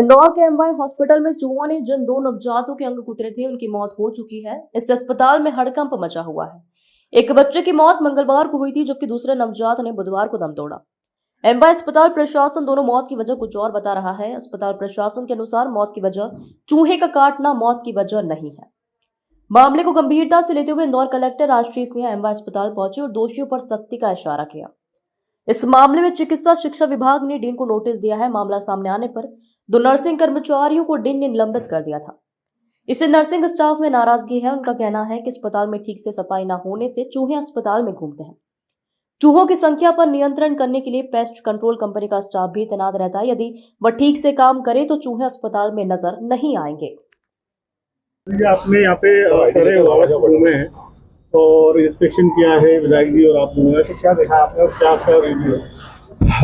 इंदौर के MY hospital में चूहों ने जिन दो नवजातों के अंग कुतरे थे उनकी मौत हो चुकी है। इससे अस्पताल में हड़कंप मचा हुआ है। एक बच्चे की मौत मंगलवार को हुई थी, जबकि दूसरे नवजात ने बुधवार को दम तोड़ा। एमवाई अस्पताल प्रशासन दोनों मौत की वजह कुछ और बता रहा है। अस्पताल प्रशासन के अनुसार मौत की वजह चूहे का काटना मौत की वजह नहीं है। मामले को गंभीरता से लेते हुए इंदौर कलेक्टर आशीष सिंह एमवाई अस्पताल पहुंचे और दोषियों पर सख्ती का इशारा किया। इस मामले में चिकित्सा शिक्षा विभाग ने डीन को नोटिस दिया है। मामला सामने आने पर दो नर्सिंग कर्मचारियों को डीन ने निलंबित कर दिया था। इससे नर्सिंग स्टाफ में नाराजगी है। उनका कहना है कि अस्पताल में ठीक से सफाई न होने से चूहे अस्पताल में घूमते हैं। चूहों की संख्या पर नियंत्रण करने के लिए पेस्ट कंट्रोल कंपनी का स्टाफ भी तैनात रहता है। यदि वह ठीक से काम करे तो चूहे अस्पताल में नजर नहीं आएंगे। आपने यहाँ पे घूमे हैं और इंस्पेक्शन किया है विधायक जी और आप दोनों ने, तो क्या देखा आपने और क्या आपका रिव्यू?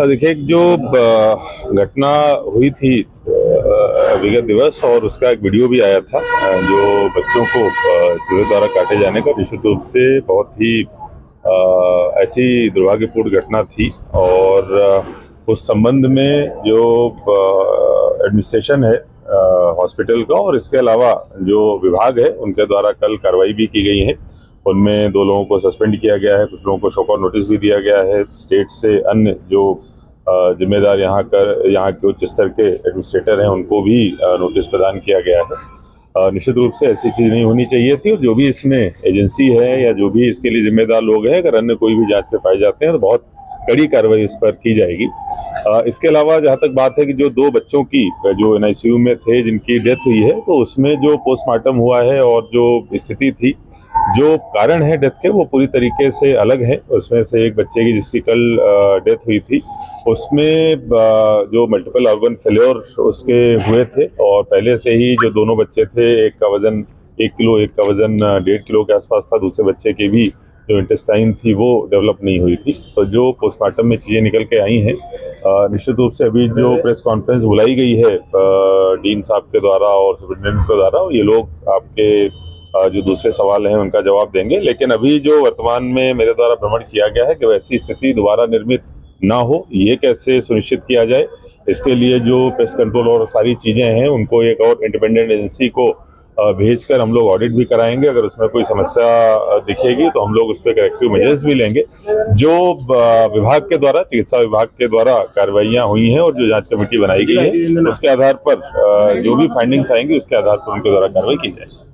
देखिए, जो घटना हुई थी विगत दिवस और उसका एक वीडियो भी आया था, जो बच्चों को चूहे द्वारा काटे जाने का, निश्चित रूप से बहुत ही ऐसी दुर्भाग्यपूर्ण घटना थी। और उस संबंध में जो एडमिनिस्ट्रेशन है हॉस्पिटल का और इसके अलावा जो विभाग है उनके द्वारा कल कार्रवाई भी की गई है। उनमें 2 लोगों को सस्पेंड किया गया है, कुछ लोगों को शोकॉज नोटिस भी दिया गया है। स्टेट से अन्य जो जिम्मेदार यहाँ के उच्च स्तर के एडमिनिस्ट्रेटर हैं उनको भी नोटिस प्रदान किया गया है। निश्चित रूप से ऐसी चीज़ नहीं होनी चाहिए थी और जो भी इसमें एजेंसी है या जो भी इसके लिए जिम्मेदार लोग हैं, अगर अन्य कोई भी जांच में पाए जाते हैं तो बहुत कड़ी कार्रवाई इस पर की जाएगी। इसके अलावा जहाँ तक बात है कि जो 2 बच्चों की जो NICU में थे जिनकी डेथ हुई है, तो उसमें जो पोस्टमार्टम हुआ है और जो स्थिति थी, जो कारण है डेथ के, वो पूरी तरीके से अलग है। उसमें से एक बच्चे की जिसकी कल डेथ हुई थी, उसमें जो मल्टीपल ऑर्गन फेल्योर उसके हुए थे और पहले से ही जो दोनों बच्चे थे, एक का वजन 1 किलो, एक का वजन 1.5 किलो के आसपास था। दूसरे बच्चे की भी जो इंटेस्टाइन थी वो डेवलप नहीं हुई थी। तो जो पोस्टमार्टम में चीज़ें निकल के आई हैं, निश्चित रूप से अभी जो प्रेस कॉन्फ्रेंस बुलाई गई है डीन साहब के द्वारा और सुप्रिंटेंडेंट के द्वारा, ये लोग आपके जो दूसरे सवाल हैं उनका जवाब देंगे। लेकिन अभी जो वर्तमान में मेरे द्वारा भ्रमण किया गया है कि वैसी स्थिति दोबारा निर्मित ना हो, ये कैसे सुनिश्चित किया जाए, इसके लिए जो पेस्ट कंट्रोल और सारी चीज़ें हैं उनको एक और इंडिपेंडेंट एजेंसी को भेजकर हम लोग ऑडिट भी कराएंगे। अगर उसमें कोई समस्या दिखेगी तो हम लोग उस पर करेक्टिव मेजर्स भी लेंगे। जो विभाग के द्वारा, चिकित्सा विभाग के द्वारा कार्रवाइयाँ हुई हैं और जो जांच कमेटी बनाई गई है, उसके आधार पर जो भी फाइंडिंग्स आएंगी उसके आधार पर उनके द्वारा कार्रवाई की जाएगी।